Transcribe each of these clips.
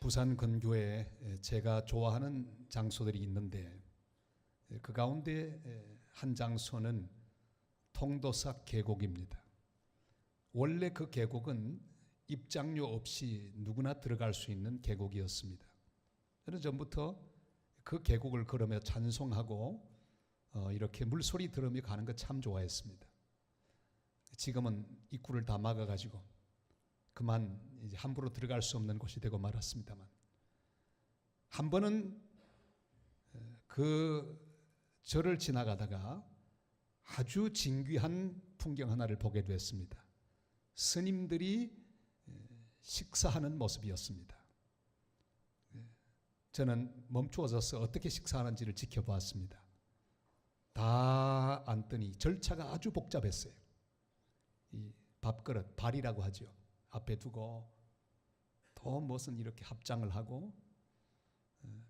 부산 근교에 제가 좋아하는 장소들이 있는데 그 가운데 한 장소는 통도사 계곡입니다. 원래 그 계곡은 입장료 없이 누구나 들어갈 수 있는 계곡이었습니다. 저는 전부터 그 계곡을 걸으며 찬송하고 이렇게 물소리 들으며 가는 거 참 좋아했습니다. 지금은 입구를 다 막아가지고 그만 이제 함부로 들어갈 수 없는 곳이 되고 말았습니다만, 한 번은 그 절을 지나가다가 아주 진귀한 풍경 하나를 보게 됐습니다. 스님들이 식사하는 모습이었습니다. 저는 멈추어져서 어떻게 식사하는지를 지켜보았습니다. 다 앉더니 절차가 아주 복잡했어요. 이 밥그릇, 발이라고 하죠. 앞에 두고 또 무슨 이렇게 합장을 하고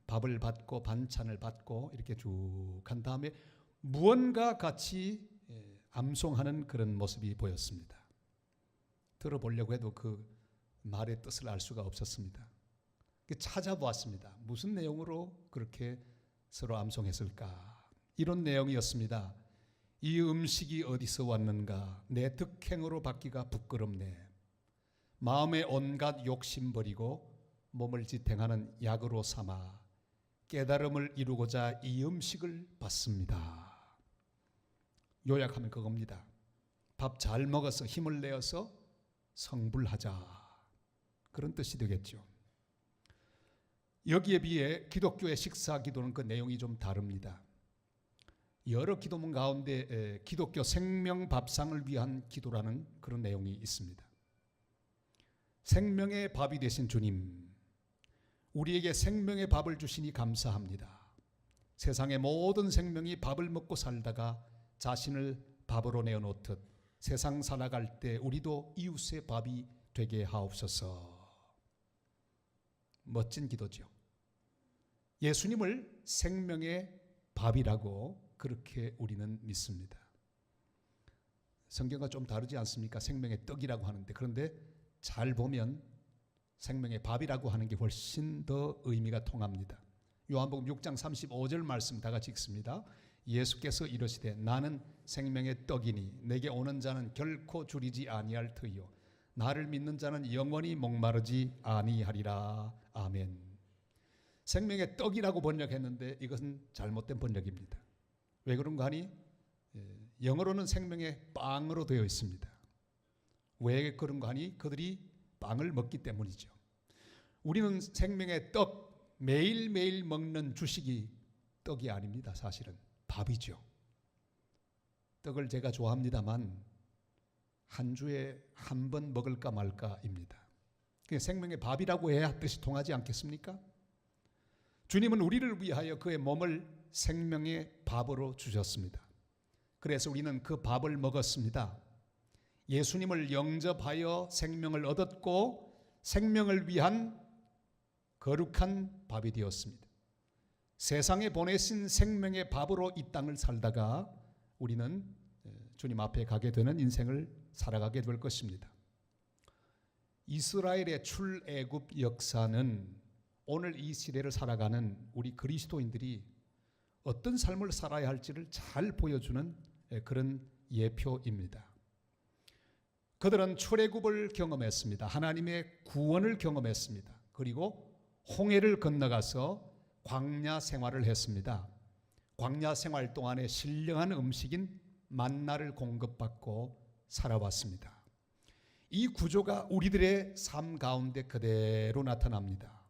밥을 받고 반찬을 받고 이렇게 쭉 한 다음에 무언가 같이 암송하는 그런 모습이 보였습니다. 들어보려고 해도 그 말의 뜻을 알 수가 없었습니다. 찾아보았습니다. 무슨 내용으로 그렇게 서로 암송했을까? 이런 내용이었습니다. 이 음식이 어디서 왔는가? 내 득행으로 받기가 부끄럽네. 마음의 온갖 욕심 버리고 몸을 지탱하는 약으로 삼아 깨달음을 이루고자 이 음식을 받습니다. 요약하면 그겁니다. 밥 잘 먹어서 힘을 내어서 성불하자, 그런 뜻이 되겠죠. 여기에 비해 기독교의 식사 기도는 그 내용이 좀 다릅니다. 여러 기도문 가운데 기독교 생명밥상을 위한 기도라는 그런 내용이 있습니다. 생명의 밥이 되신 주님, 우리에게 생명의 밥을 주시니 감사합니다. 세상의 모든 생명이 밥을 먹고 살다가 자신을 밥으로 내어놓듯 세상 살아갈 때 우리도 이웃의 밥이 되게 하옵소서. 멋진 기도죠. 예수님을 생명의 밥이라고 그렇게 우리는 믿습니다. 성경과 좀 다르지 않습니까? 생명의 떡이라고 하는데, 그런데 잘 보면 생명의 밥이라고 하는 게 훨씬 더 의미가 통합니다. 요한복음 6장 35절 말씀 다 같이 읽습니다. 예수께서 이르시되 나는 생명의 떡이니 내게 오는 자는 결코 줄이지 아니할 터이요 나를 믿는 자는 영원히 목마르지 아니하리라. 아멘. 생명의 떡이라고 번역했는데 이것은 잘못된 번역입니다. 왜 그런가 하니 영어로는 생명의 빵으로 되어 있습니다. 왜 그런가 하니 그들이 빵을 먹기 때문이죠. 우리는 생명의 떡, 매일매일 먹는 주식이 떡이 아닙니다. 사실은 밥이죠. 떡을 제가 좋아합니다만 한 주에 한 번 먹을까 말까입니다. 생명의 밥이라고 해야 뜻이 통하지 않겠습니까? 주님은 우리를 위하여 그의 몸을 생명의 밥으로 주셨습니다. 그래서 우리는 그 밥을 먹었습니다. 예수님을 영접하여 생명을 얻었고 생명을 위한 거룩한 밥이 되었습니다. 세상에 보내신 생명의 밥으로 이 땅을 살다가 우리는 주님 앞에 가게 되는 인생을 살아가게 될 것입니다. 이스라엘의 출애굽 역사는 오늘 이 시대를 살아가는 우리 그리스도인들이 어떤 삶을 살아야 할지를 잘 보여주는 그런 예표입니다. 그들은 출애굽을 경험했습니다. 하나님의 구원을 경험했습니다. 그리고 홍해를 건너가서 광야 생활을 했습니다. 광야 생활 동안에 신령한 음식인 만나를 공급받고 살아왔습니다. 이 구조가 우리들의 삶 가운데 그대로 나타납니다.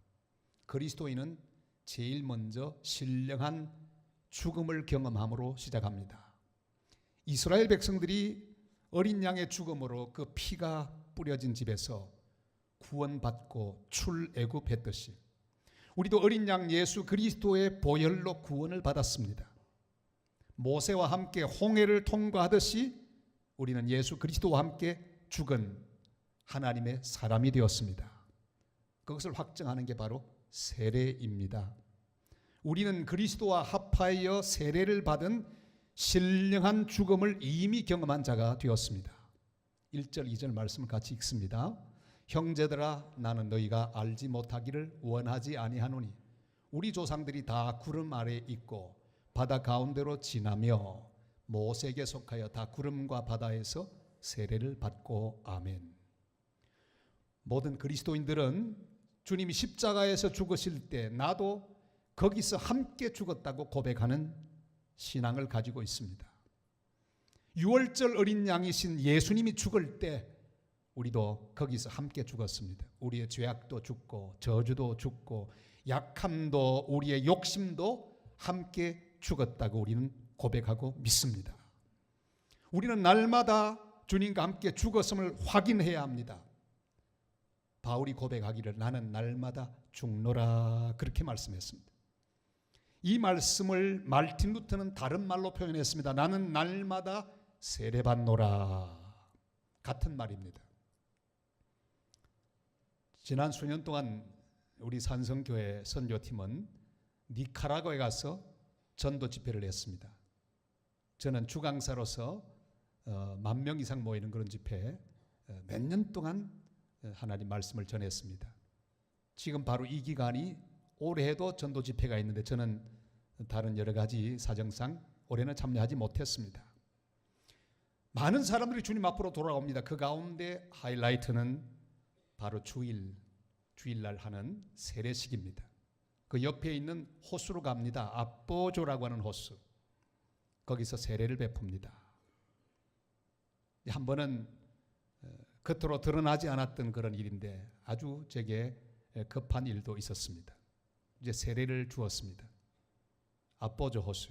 그리스도인은 제일 먼저 신령한 죽음을 경험함으로 시작합니다. 이스라엘 백성들이 어린 양의 죽음으로 그 피가 뿌려진 집에서 구원받고 출애굽했듯이 우리도 어린 양 예수 그리스도의 보혈로 구원을 받았습니다. 모세와 함께 홍해를 통과하듯이 우리는 예수 그리스도와 함께 죽은 하나님의 사람이 되었습니다. 그것을 확증하는 게 바로 세례입니다. 우리는 그리스도와 합하여 세례를 받은 신령한 죽음을 이미 경험한 자가 되었습니다. 1절 2절 말씀을 같이 읽습니다. 형제들아 나는 너희가 알지 못하기를 원하지 아니하노니 우리 조상들이 다 구름 아래 있고 바다 가운데로 지나며 모세에게 속하여 다 구름과 바다에서 세례를 받고 아멘. 모든 그리스도인들은 주님이 십자가에서 죽으실 때 나도 거기서 함께 죽었다고 고백하는 신앙을 가지고 있습니다. 유월절 어린 양이신 예수님이 죽을 때 우리도 거기서 함께 죽었습니다. 우리의 죄악도 죽고 저주도 죽고 약함도 우리의 욕심도 함께 죽었다고 우리는 고백하고 믿습니다. 우리는 날마다 주님과 함께 죽었음을 확인해야 합니다. 바울이 고백하기를 나는 날마다 죽노라 그렇게 말씀했습니다. 이 말씀을 말틴 루터는 다른 말로 표현했습니다. 나는 날마다 세례받노라. 같은 말입니다. 지난 수년 동안 우리 산성교회 선교팀은 니카라과에 가서 전도 집회를 했습니다. 저는 주강사로서 10,000명 이상 모이는 그런 집회에 몇 년 동안 하나님 말씀을 전했습니다. 지금 바로 이 기간이 올해도 전도 집회가 있는데 저는 다른 여러 가지 사정상 올해는 참여하지 못했습니다. 많은 사람들이 주님 앞으로 돌아옵니다. 그 가운데 하이라이트는 바로 주일날 하는 세례식입니다. 그 옆에 있는 호수로 갑니다. 압보조라고 하는 호수. 거기서 세례를 베풉니다. 한 번은 겉으로 드러나지 않았던 그런 일인데 아주 제게 급한 일도 있었습니다. 이제 세례를 주었습니다. 압보조 호수.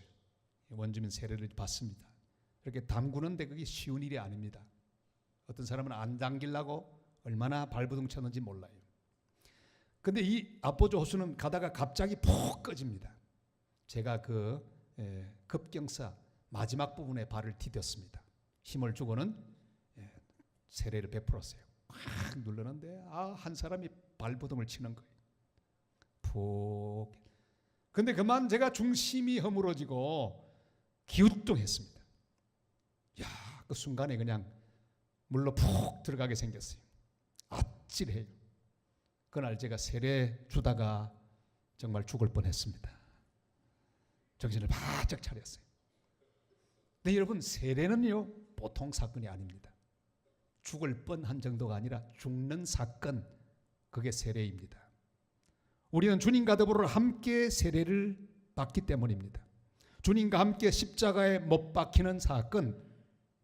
원주민 세례를 받습니다. 이렇게 담그는데 그게 쉬운 일이 아닙니다. 어떤 사람은 안 당기려고 얼마나 발버둥 쳤는지 몰라요. 근데 이 압보조 호수는 가다가 갑자기 푹 꺼집니다. 제가 그 급경사 마지막 부분에 발을 디뎠습니다. 힘을 주고는 세례를 베풀었어요. 확 눌렀는데 한 사람이 발버둥을 치는 거예요. 푹. 근데 그만 제가 중심이 허물어지고 기우뚱했습니다. 야, 그 순간에 그냥 물로 푹 들어가게 생겼어요. 아찔해요. 그날 제가 세례 주다가 정말 죽을 뻔했습니다. 정신을 바짝 차렸어요. 근데 여러분 세례는요 보통 사건이 아닙니다. 죽을 뻔한 정도가 아니라 죽는 사건, 그게 세례입니다. 우리는 주님과 더불어 함께 세례를 받기 때문입니다. 주님과 함께 십자가에 못 박히는 사건,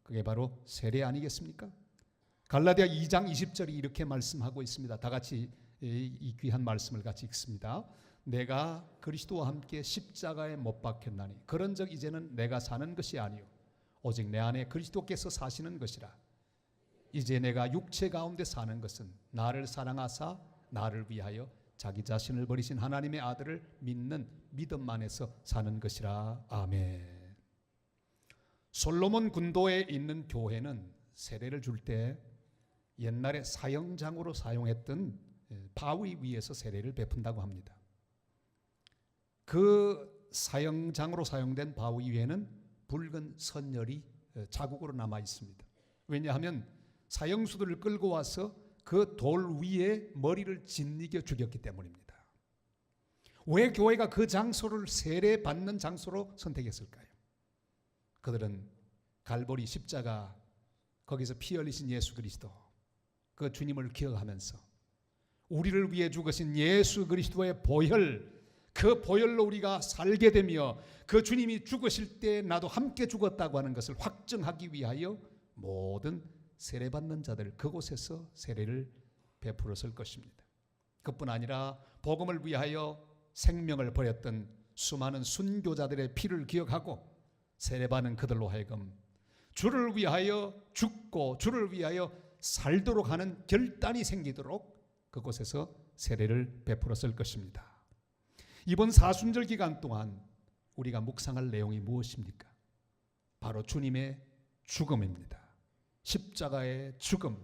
그게 바로 세례 아니겠습니까? 갈라디아 2장 20절이 이렇게 말씀하고 있습니다. 다 같이 이 귀한 말씀을 같이 읽습니다. 내가 그리스도와 함께 십자가에 못 박혔나니 그런즉 이제는 내가 사는 것이 아니요 오직 내 안에 그리스도께서 사시는 것이라. 이제 내가 육체 가운데 사는 것은 나를 사랑하사 나를 위하여 자기 자신을 버리신 하나님의 아들을 믿는 믿음 안에서 사는 것이라. 아멘. 솔로몬 군도에 있는 교회는 세례를 줄 때 옛날에 사형장으로 사용했던 바위 위에서 세례를 베푼다고 합니다. 그 사형장으로 사용된 바위 위에는 붉은 선열이 자국으로 남아 있습니다. 왜냐하면 사형수들을 끌고 와서 그 돌 위에 머리를 짓이겨 죽였기 때문입니다. 왜 교회가 그 장소를 세례 받는 장소로 선택했을까요? 그들은 갈보리 십자가, 거기서 피 흘리신 예수 그리스도, 그 주님을 기억하면서 우리를 위해 죽으신 예수 그리스도의 보혈, 그 보혈로 우리가 살게 되며 그 주님이 죽으실 때 나도 함께 죽었다고 하는 것을 확증하기 위하여 모든 세례받는 자들 그곳에서 세례를 베풀었을 것입니다. 그뿐 아니라 복음을 위하여 생명을 버렸던 수많은 순교자들의 피를 기억하고 세례받는 그들로 하여금 주를 위하여 죽고 주를 위하여 살도록 하는 결단이 생기도록 그곳에서 세례를 베풀었을 것입니다. 이번 사순절 기간 동안 우리가 묵상할 내용이 무엇입니까? 바로 주님의 죽음입니다. 십자가의 죽음.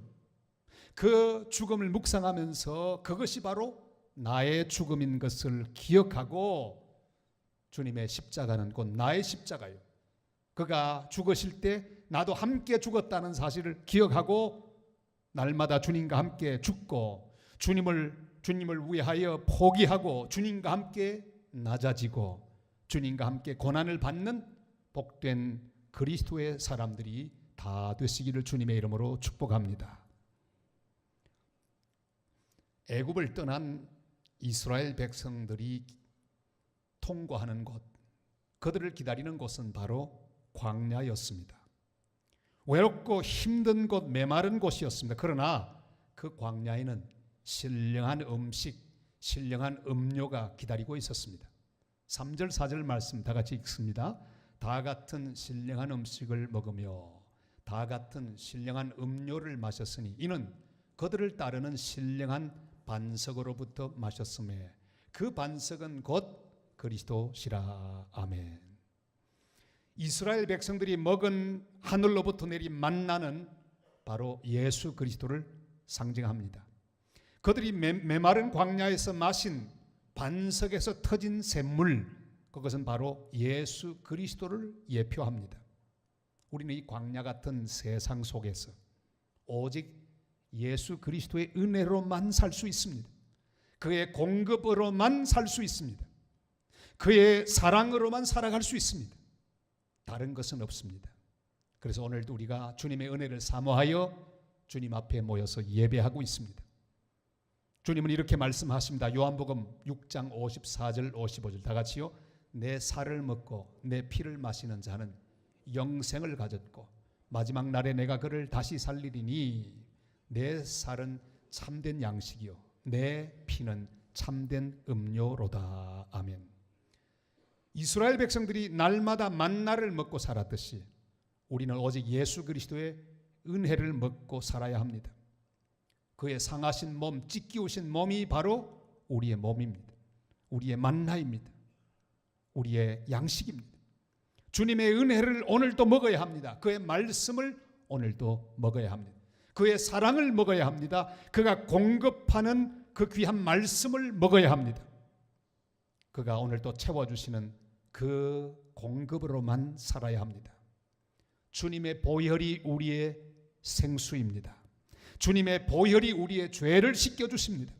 그 죽음을 묵상하면서 그것이 바로 나의 죽음인 것을 기억하고 주님의 십자가는 곧 나의 십자가요. 그가 죽으실 때 나도 함께 죽었다는 사실을 기억하고 날마다 주님과 함께 죽고 주님을 위하여 포기하고 주님과 함께 낮아지고 주님과 함께 고난을 받는 복된 그리스도의 사람들이 다 되시기를 주님의 이름으로 축복합니다. 애굽을 떠난 이스라엘 백성들이 통과하는 곳, 그들을 기다리는 곳은 바로 광야였습니다. 외롭고 힘든 곳, 메마른 곳이었습니다. 그러나 그 광야에는 신령한 음식, 신령한 음료가 기다리고 있었습니다. 3절 4절 말씀 다 같이 읽습니다. 다 같은 신령한 음식을 먹으며 다 같은 신령한 음료를 마셨으니 이는 그들을 따르는 신령한 반석으로부터 마셨음에 그 반석은 곧 그리스도시라. 아멘. 이스라엘 백성들이 먹은 하늘로부터 내린 만나는 바로 예수 그리스도를 상징합니다. 그들이 메마른 광야에서 마신 반석에서 터진 샘물, 그것은 바로 예수 그리스도를 예표합니다. 우리는 이 광야 같은 세상 속에서 오직 예수 그리스도의 은혜로만 살 수 있습니다. 그의 공급으로만 살 수 있습니다. 그의 사랑으로만 살아갈 수 있습니다. 다른 것은 없습니다. 그래서 오늘도 우리가 주님의 은혜를 사모하여 주님 앞에 모여서 예배하고 있습니다. 주님은 이렇게 말씀하십니다. 요한복음 6장 54절 55절 다 같이요. 내 살을 먹고 내 피를 마시는 자는 영생을 가졌고 마지막 날에 내가 그를 다시 살리리니 내 살은 참된 양식이요 내 피는 참된 음료로다. 아멘. 이스라엘 백성들이 날마다 만나를 먹고 살았듯이 우리는 오직 예수 그리스도의 은혜를 먹고 살아야 합니다. 그의 상하신 몸, 찢기우신 몸이 바로 우리의 몸입니다. 우리의 만나입니다. 우리의 양식입니다. 주님의 은혜를 오늘도 먹어야 합니다. 그의 말씀을 오늘도 먹어야 합니다. 그의 사랑을 먹어야 합니다. 그가 공급하는 그 귀한 말씀을 먹어야 합니다. 그가 오늘도 채워주시는 그 공급으로만 살아야 합니다. 주님의 보혈이 우리의 생수입니다. 주님의 보혈이 우리의 죄를 씻겨주십니다.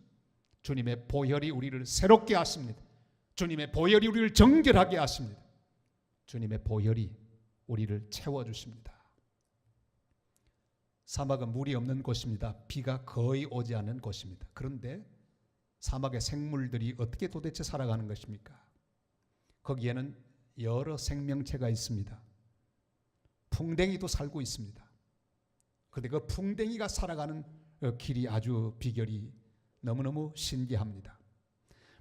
주님의 보혈이 우리를 새롭게 하십니다. 주님의 보혈이 우리를 정결하게 하십니다. 주님의 보혈이 우리를 채워주십니다. 사막은 물이 없는 곳입니다. 비가 거의 오지 않는 곳입니다. 그런데 사막의 생물들이 어떻게 도대체 살아가는 것입니까? 거기에는 여러 생명체가 있습니다. 풍뎅이도 살고 있습니다. 그런데 그 풍뎅이가 살아가는 길이 아주 비결이 너무너무 신기합니다.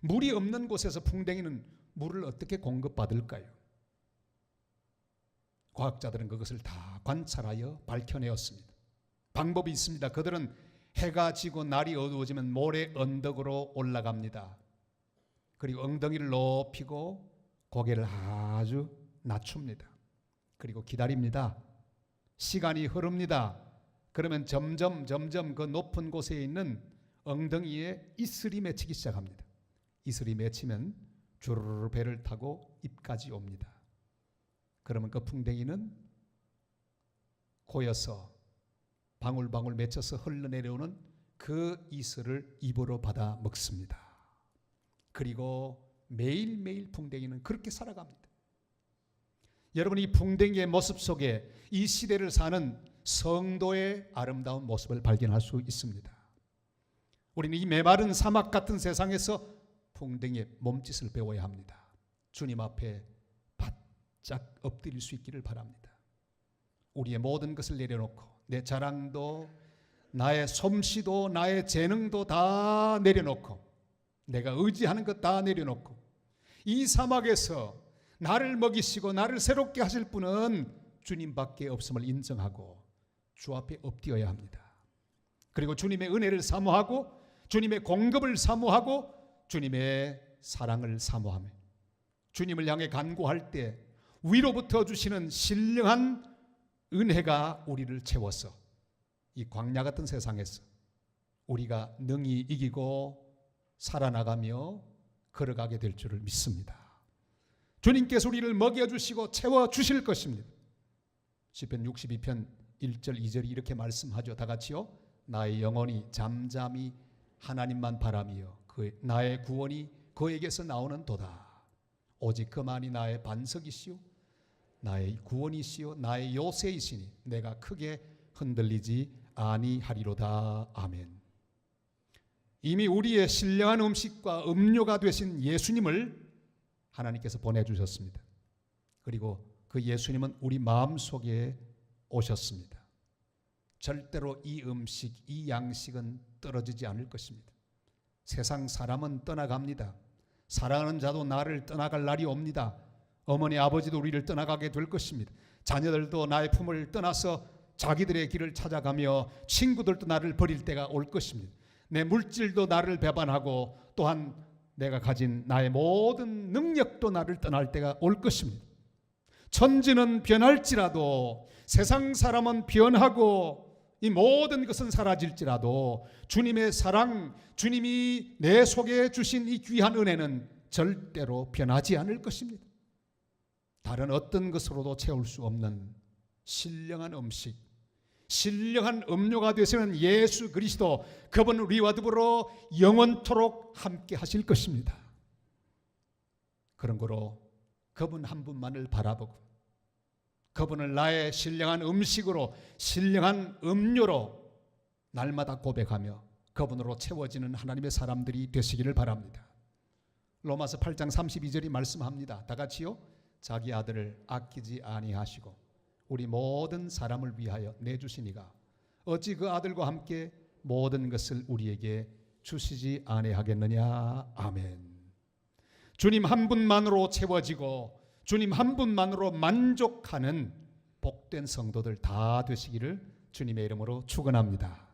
물이 없는 곳에서 풍뎅이는 물을 어떻게 공급받을까요? 과학자들은 그것을 다 관찰하여 밝혀내었습니다. 방법이 있습니다. 그들은 해가 지고 날이 어두워지면 모래 언덕으로 올라갑니다. 그리고 엉덩이를 높이고 고개를 아주 낮춥니다. 그리고 기다립니다. 시간이 흐릅니다. 그러면 점점 그 높은 곳에 있는 엉덩이에 이슬이 맺히기 시작합니다. 이슬이 맺히면 주르르 배를 타고 입까지 옵니다. 그러면 그 풍뎅이는 고여서 방울방울 맺혀서 흘러내려오는 그 이슬을 입으로 받아 먹습니다. 그리고 매일매일 풍뎅이는 그렇게 살아갑니다. 여러분, 이 풍뎅이의 모습 속에 이 시대를 사는 성도의 아름다운 모습을 발견할 수 있습니다. 우리는 이 메마른 사막 같은 세상에서 풍뎅이의 몸짓을 배워야 합니다. 주님 앞에 바짝 엎드릴 수 있기를 바랍니다. 우리의 모든 것을 내려놓고 내 자랑도 나의 솜씨도 나의 재능도 다 내려놓고 내가 의지하는 것 다 내려놓고 이 사막에서 나를 먹이시고 나를 새롭게 하실 분은 주님밖에 없음을 인정하고 주 앞에 엎드려야 합니다. 그리고 주님의 은혜를 사모하고 주님의 공급을 사모하고 주님의 사랑을 사모하며 주님을 향해 간구할 때 위로부터 주시는 신령한 은혜가 우리를 채워서 이 광야 같은 세상에서 우리가 능히 이기고 살아나가며 걸어가게 될 줄을 믿습니다. 주님께서 우리를 먹여주시고 채워주실 것입니다. 시편 62편 1절 2절이 이렇게 말씀하죠. 다 같이요. 나의 영혼이 잠잠히 하나님만 바라며 나의 구원이 그에게서 나오는 도다. 오직 그만이 나의 반석이시오 나의 구원이시오 나의 요새이시니 내가 크게 흔들리지 아니하리로다. 아멘. 이미 우리의 신령한 음식과 음료가 되신 예수님을 하나님께서 보내주셨습니다. 그리고 그 예수님은 우리 마음속에 오셨습니다. 절대로 이 음식, 이 양식은 떨어지지 않을 것입니다. 세상 사람은 떠나갑니다. 사랑하는 자도 나를 떠나갈 날이 옵니다. 어머니 아버지도 우리를 떠나가게 될 것입니다. 자녀들도 나의 품을 떠나서 자기들의 길을 찾아가며 친구들도 나를 버릴 때가 올 것입니다. 내 물질도 나를 배반하고 또한 내가 가진 나의 모든 능력도 나를 떠날 때가 올 것입니다. 천지는 변할지라도 세상 사람은 변하고 이 모든 것은 사라질지라도 주님의 사랑, 주님이 내 속에 주신 이 귀한 은혜는 절대로 변하지 않을 것입니다. 다른 어떤 것으로도 채울 수 없는 신령한 음식, 신령한 음료가 되시는 예수 그리스도, 그분은 우리와 더불어 영원토록 함께 하실 것입니다. 그런 거로 그분 한 분만을 바라보고 그분을 나의 신령한 음식으로, 신령한 음료로 날마다 고백하며 그분으로 채워지는 하나님의 사람들이 되시기를 바랍니다. 로마서 8장 32절이 말씀합니다. 다 같이요. 자기 아들을 아끼지 아니하시고 우리 모든 사람을 위하여 내주시니가 어찌 그 아들과 함께 모든 것을 우리에게 주시지 아니하겠느냐. 아멘. 주님 한 분만으로 채워지고 주님 한 분만으로 만족하는 복된 성도들 다 되시기를 주님의 이름으로 축원합니다.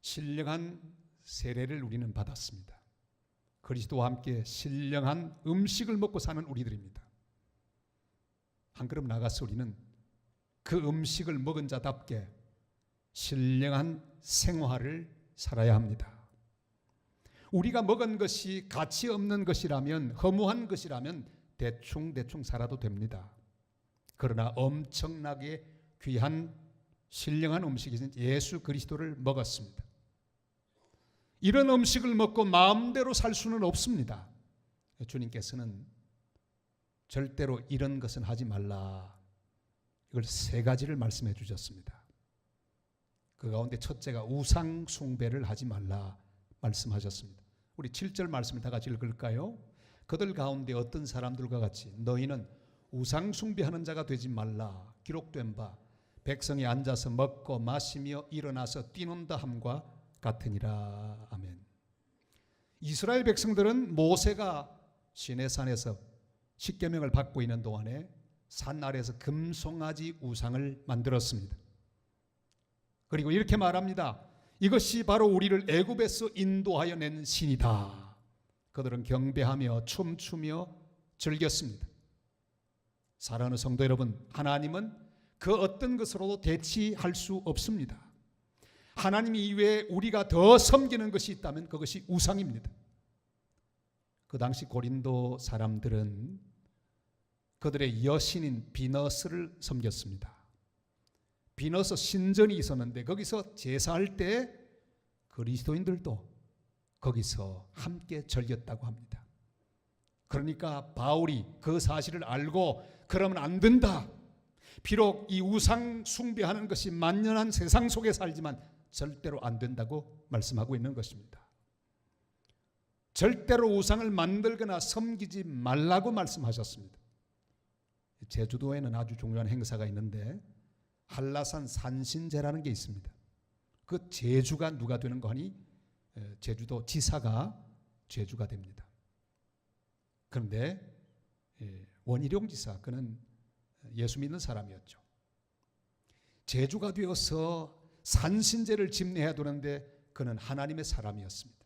신령한 세례를 우리는 받았습니다. 그리스도와 함께 신령한 음식을 먹고 사는 우리들입니다. 한 걸음 나가서 우리는 그 음식을 먹은 자답게 신령한 생활을 살아야 합니다. 우리가 먹은 것이 가치 없는 것이라면, 허무한 것이라면 대충 살아도 됩니다. 그러나 엄청나게 귀한 신령한 음식이신 예수 그리스도를 먹었습니다. 이런 음식을 먹고 마음대로 살 수는 없습니다. 주님께서는 절대로 이런 것은 하지 말라. 이걸 세 가지를 말씀해 주셨습니다. 그 가운데 첫째가 우상 숭배를 하지 말라 말씀하셨습니다. 우리 7절 말씀을 다 같이 읽을까요? 그들 가운데 어떤 사람들과 같이 너희는 우상 숭배하는 자가 되지 말라. 기록된 바 백성이 앉아서 먹고 마시며 일어나서 뛰는다 함과 같으니라. 아멘. 이스라엘 백성들은 모세가 시내산에서 십계명을 받고 있는 동안에 산 아래에서 금송아지 우상을 만들었습니다. 그리고 이렇게 말합니다. 이것이 바로 우리를 애굽에서 인도하여 낸 신이다. 그들은 경배하며 춤추며 즐겼습니다. 사랑하는 성도 여러분, 하나님은 그 어떤 것으로도 대치할 수 없습니다. 하나님 이외에 우리가 더 섬기는 것이 있다면 그것이 우상입니다. 그 당시 고린도 사람들은 그들의 여신인 비너스를 섬겼습니다. 비너스 신전이 있었는데 거기서 제사할 때 그리스도인들도 거기서 함께 즐겼다고 합니다. 그러니까 바울이 그 사실을 알고 그러면 안 된다. 비록 이 우상 숭배하는 것이 만연한 세상 속에 살지만 절대로 안 된다고 말씀하고 있는 것입니다. 절대로 우상을 만들거나 섬기지 말라고 말씀하셨습니다. 제주도에는 아주 중요한 행사가 있는데 한라산 산신제라는 게 있습니다. 그 제주가 누가 되는 거 하니 제주도 지사가 제주가 됩니다. 그런데 원희룡 지사, 그는 예수 믿는 사람이었죠. 제주가 되어서 산신제를 집례해야 되는데 그는 하나님의 사람이었습니다.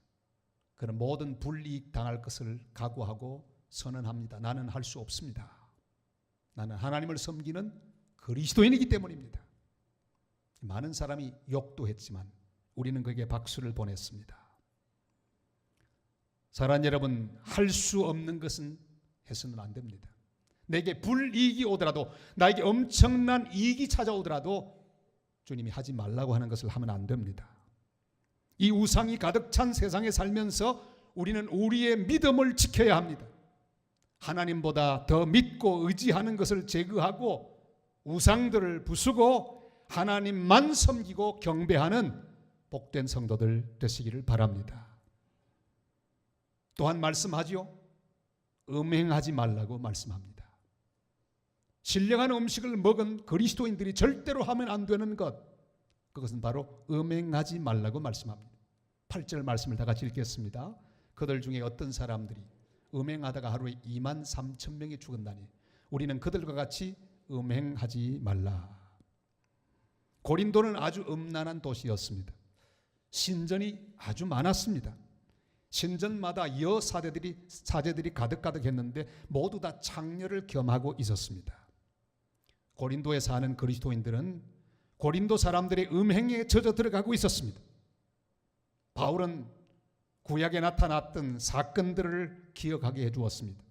그는 모든 불이익 당할 것을 각오하고 선언합니다. 나는 할 수 없습니다. 나는 하나님을 섬기는 그리스도인이기 때문입니다. 많은 사람이 욕도 했지만 우리는 그에게 박수를 보냈습니다. 사랑하는 여러분, 할 수 없는 것은 해서는 안 됩니다. 내게 불이익이 오더라도, 나에게 엄청난 이익이 찾아오더라도 주님이 하지 말라고 하는 것을 하면 안 됩니다. 이 우상이 가득 찬 세상에 살면서 우리는 우리의 믿음을 지켜야 합니다. 하나님보다 더 믿고 의지하는 것을 제거하고 우상들을 부수고 하나님만 섬기고 경배하는 복된 성도들 되시기를 바랍니다. 또한 말씀하지요. 음행하지 말라고 말씀합니다. 신령한 음식을 먹은 그리스도인들이 절대로 하면 안 되는 것, 그것은 바로 음행하지 말라고 말씀합니다. 8절 말씀을 다 같이 읽겠습니다. 그들 중에 어떤 사람들이 음행하다가 하루에 23,000명이 죽었나니 우리는 그들과 같이 음행하지 말라. 고린도는 아주 음란한 도시였습니다. 신전이 아주 많았습니다. 신전마다 사제들이 가득했는데 모두 다 창녀를 겸하고 있었습니다. 고린도에 사는 그리스도인들은 고린도 사람들의 음행에 젖어 들어가고 있었습니다. 바울은 구약에 나타났던 사건들을 기억하게 해주었습니다.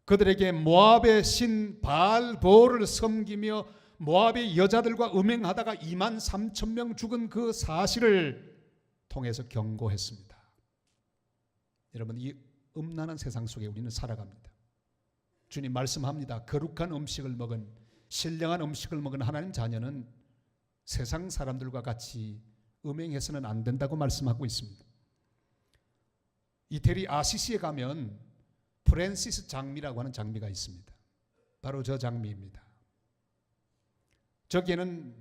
그들에게 모압의 신 바알보를 섬기며 모압의 여자들과 음행하다가 23,000명 죽은 그 사실을 통해서 경고했습니다. 여러분, 이 음란한 세상 속에 우리는 살아갑니다. 주님 말씀합니다. 거룩한 음식을 먹은, 신령한 음식을 먹은 하나님 자녀는 세상 사람들과 같이 음행해서는 안 된다고 말씀하고 있습니다. 이태리 아시시에 가면 프랜시스 장미라고 하는 장미가 있습니다. 바로 저 장미입니다. 저기에는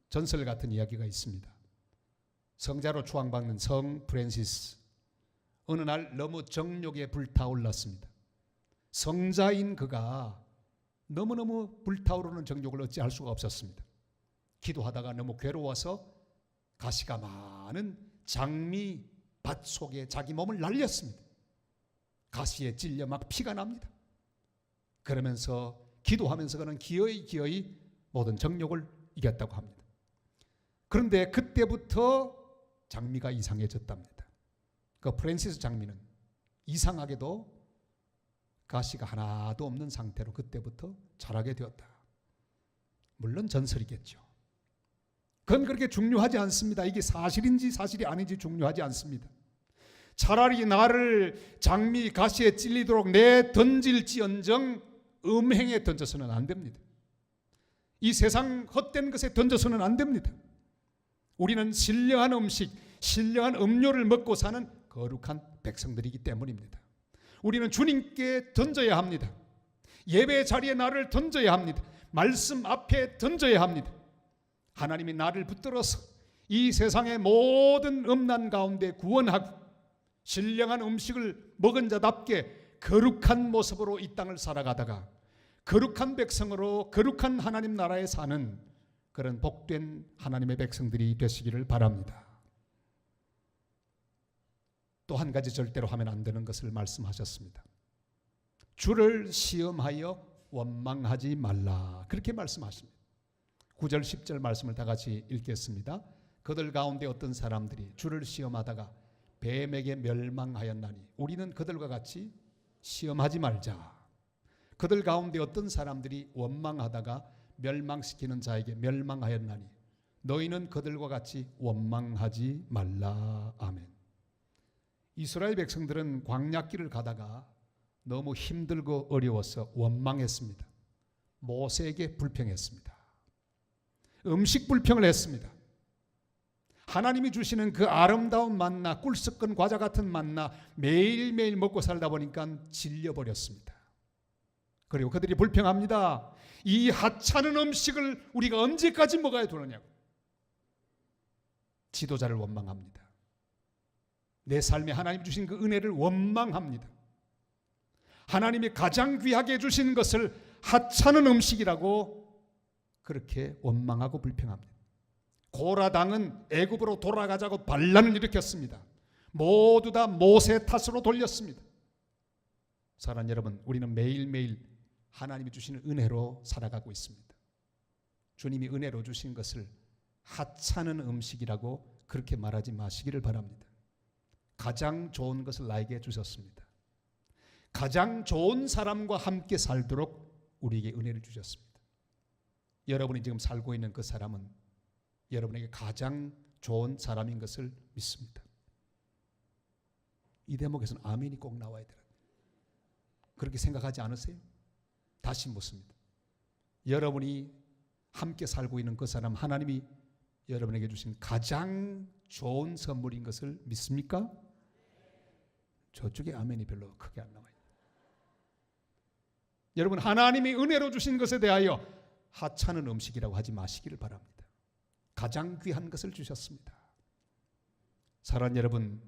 전설 같은 이야기가 있습니다. 성자로 추앙받는 성 프랜시스, 어느 날 너무 정욕에 불타올랐습니다. 성자인 그가 너무너무 불타오르는 정욕을 어찌할 수가 없었습니다. 기도하다가 너무 괴로워서 가시가 많은 장미밭 속에 자기 몸을 날렸습니다. 가시에 찔려 막 피가 납니다. 그러면서 기도하면서 그는 기어이 모든 정욕을 이겼다고 합니다. 그런데 그때부터 장미가 이상해졌답니다. 그 프랜시스 장미는 이상하게도 가시가 하나도 없는 상태로 그때부터 자라게 되었다. 물론 전설이겠죠. 그건 그렇게 중요하지 않습니다. 이게 사실인지 사실이 아닌지 중요하지 않습니다. 차라리 나를 장미 가시에 찔리도록 내던질지언정 음행에 던져서는 안 됩니다. 이 세상 헛된 것에 던져서는 안 됩니다. 우리는 신령한 음식, 신령한 음료를 먹고 사는 거룩한 백성들이기 때문입니다. 우리는 주님께 던져야 합니다. 예배 자리에 나를 던져야 합니다. 말씀 앞에 던져야 합니다. 하나님이 나를 붙들어서 이 세상의 모든 음란 가운데 구원하고 신령한 음식을 먹은 자답게 거룩한 모습으로 이 땅을 살아가다가 거룩한 백성으로 거룩한 하나님 나라에 사는 그런 복된 하나님의 백성들이 되시기를 바랍니다. 또 한 가지 절대로 하면 안 되는 것을 말씀하셨습니다. 주를 시험하여 원망하지 말라, 그렇게 말씀하십니다. 9절 10절 말씀을 다 같이 읽겠습니다. 그들 가운데 어떤 사람들이 주를 시험하다가 뱀에게 멸망하였나니 우리는 그들과 같이 시험하지 말자. 그들 가운데 어떤 사람들이 원망하다가 멸망시키는 자에게 멸망하였나니 너희는 그들과 같이 원망하지 말라. 아멘. 이스라엘 백성들은 광야길을 가다가 너무 힘들고 어려워서 원망했습니다. 모세에게 불평했습니다. 음식 불평을 했습니다. 하나님이 주시는 그 아름다운 만나, 꿀 섞은 과자 같은 만나 매일매일 먹고 살다 보니까 질려버렸습니다. 그리고 그들이 불평합니다. 이 하찮은 음식을 우리가 언제까지 먹어야 되느냐고. 지도자를 원망합니다. 내 삶에 하나님 주신 그 은혜를 원망합니다. 하나님이 가장 귀하게 주신 것을 하찮은 음식이라고 그렇게 원망하고 불평합니다. 고라당은 애굽으로 돌아가자고 반란을 일으켰습니다. 모두 다 모세 탓으로 돌렸습니다. 사랑하는 여러분, 우리는 매일매일 하나님이 주시는 은혜로 살아가고 있습니다. 주님이 은혜로 주신 것을 하찮은 음식이라고 그렇게 말하지 마시기를 바랍니다. 가장 좋은 것을 나에게 주셨습니다. 가장 좋은 사람과 함께 살도록 우리에게 은혜를 주셨습니다. 여러분이 지금 살고 있는 그 사람은 여러분에게 가장 좋은 사람인 것을 믿습니다. 이 대목에서는 아멘이 꼭 나와야 돼요. 그렇게 생각하지 않으세요? 다시 묻습니다. 여러분이 함께 살고 있는 그 사람, 하나님이 여러분에게 주신 가장 좋은 선물인 것을 믿습니까? 저쪽에 아멘이 별로 크게 안 나와요. 여러분, 하나님이 은혜로 주신 것에 대하여 하찮은 음식이라고 하지 마시기를 바랍니다. 가장 귀한 것을 주셨습니다. 사랑하는 여러분,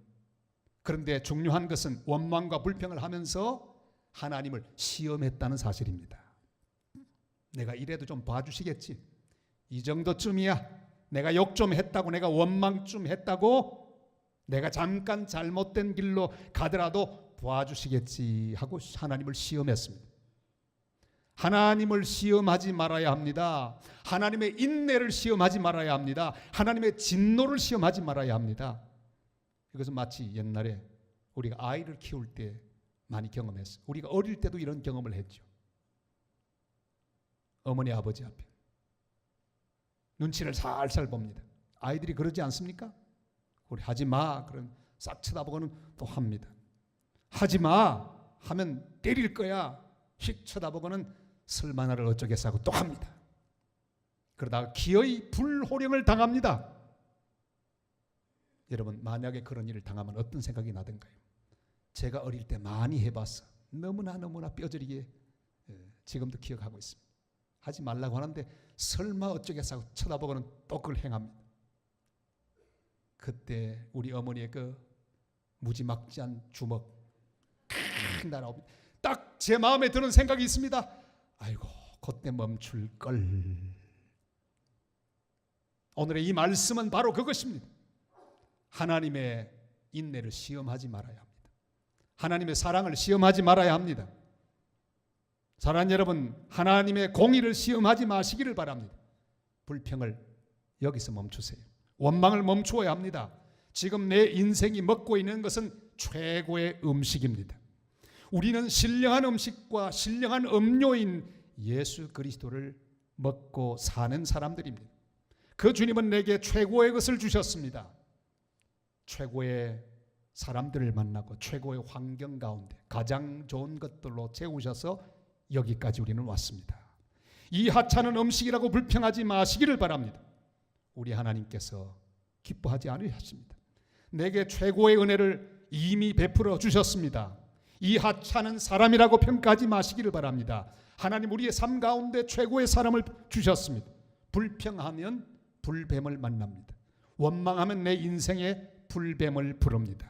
그런데 중요한 것은 원망과 불평을 하면서 하나님을 시험했다는 사실입니다. 내가 이래도 좀 봐주시겠지, 이 정도쯤이야, 내가 욕 좀 했다고, 내가 원망 좀 했다고, 내가 잠깐 잘못된 길로 가더라도 봐주시겠지 하고 하나님을 시험했습니다. 하나님을 시험하지 말아야 합니다. 하나님의 인내를 시험하지 말아야 합니다. 하나님의 진노를 시험하지 말아야 합니다. 이것은 마치 옛날에 우리가 아이를 키울 때 많이 경험했어요. 우리가 어릴 때도 이런 경험을 했죠. 어머니 아버지 앞에 눈치를 살살 봅니다. 아이들이 그러지 않습니까? 우리 하지 마 그럼 싹 쳐다보고는 또 합니다. 하지 마 하면 때릴 거야 휙 쳐다보고는 설마 나를 어쩌겠어 하고 또 합니다. 그러다가 기어이 불호령을 당합니다. 여러분, 만약에 그런 일을 당하면 어떤 생각이 나던가요? 제가 어릴 때 많이 해봤어. 너무나 뼈저리게 지금도 기억하고 있습니다. 하지 말라고 하는데 설마 어쩌겠어 하고 쳐다보고는 또 그걸 행합니다. 그때 우리 어머니의 그 무지막지한 주먹 날아옵니다. 딱 제 마음에 드는 생각이 있습니다. 아이고, 그때 멈출 걸. 오늘의 이 말씀은 바로 그것입니다. 하나님의 인내를 시험하지 말아야 합니다. 하나님의 사랑을 시험하지 말아야 합니다. 사랑하는 여러분, 하나님의 공의를 시험하지 마시기를 바랍니다. 불평을 여기서 멈추세요. 원망을 멈추어야 합니다. 지금 내 인생이 먹고 있는 것은 최고의 음식입니다. 우리는 신령한 음식과 신령한 음료인 예수 그리스도를 먹고 사는 사람들입니다. 그 주님은 내게 최고의 것을 주셨습니다. 최고의 사람들을 만나고 최고의 환경 가운데 가장 좋은 것들로 채우셔서 여기까지 우리는 왔습니다. 이 하찮은 음식이라고 불평하지 마시기를 바랍니다. 우리 하나님께서 기뻐하지 않으셨습니다. 내게 최고의 은혜를 이미 베풀어 주셨습니다. 이 하찮은 사람이라고 평가하지 마시기를 바랍니다. 하나님 우리의 삶 가운데 최고의 사람을 주셨습니다. 불평하면 불뱀을 만납니다. 원망하면 내 인생에 불뱀을 부릅니다.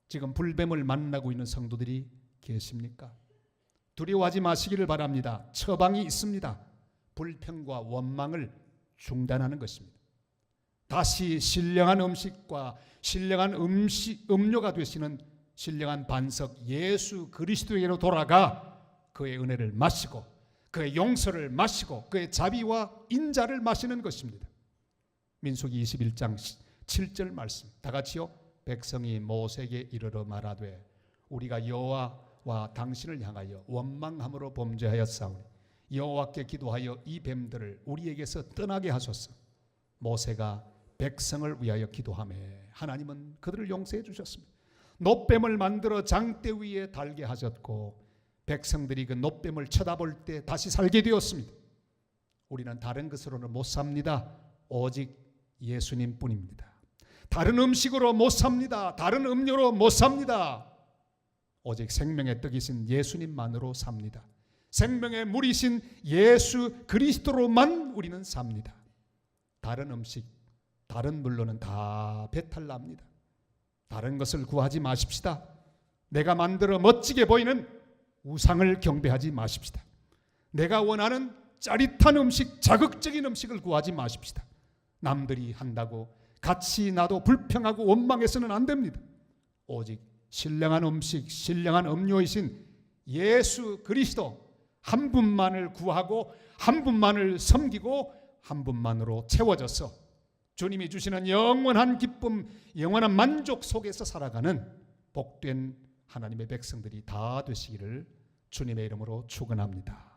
지금 불뱀을 만나고 있는 성도들이 계십니까? 두려워하지 마시기를 바랍니다. 처방이 있습니다. 불평과 원망을 중단하는 것입니다. 다시 신령한 음식과 신령한 음료가 되시는 신령한 반석 예수 그리스도에게로 돌아가 그의 은혜를 마시고 그의 용서를 마시고 그의 자비와 인자를 마시는 것입니다. 민수기 21장 7절 말씀 다 같이요. 백성이 모세에게 이르러 말하되 우리가 여호와와 당신을 향하여 원망함으로 범죄하였사오니 여호와께 기도하여 이 뱀들을 우리에게서 떠나게 하소서. 모세가 백성을 위하여 기도하매 하나님은 그들을 용서해 주셨습니다. 놋뱀을 만들어 장대 위에 달게 하셨고 백성들이 그 놋뱀을 쳐다볼 때 다시 살게 되었습니다. 우리는 다른 것으로는 못 삽니다. 오직 예수님뿐입니다. 다른 음식으로 못 삽니다. 다른 음료로 못 삽니다. 오직 생명의 떡이신 예수님만으로 삽니다. 생명의 물이신 예수 그리스도로만 우리는 삽니다. 다른 음식, 다른 물로는 다 배탈 납니다. 다른 것을 구하지 마십시다. 내가 만들어 멋지게 보이는 우상을 경배하지 마십시다. 내가 원하는 짜릿한 음식, 자극적인 음식을 구하지 마십시다. 남들이 한다고 같이 나도 불평하고 원망해서는 안 됩니다. 오직 신령한 음식, 신령한 음료이신 예수 그리스도 한 분만을 구하고 한 분만을 섬기고 한 분만으로 채워져서 주님이 주시는 영원한 기쁨, 영원한 만족 속에서 살아가는 복된 하나님의 백성들이 다 되시기를 주님의 이름으로 축원합니다.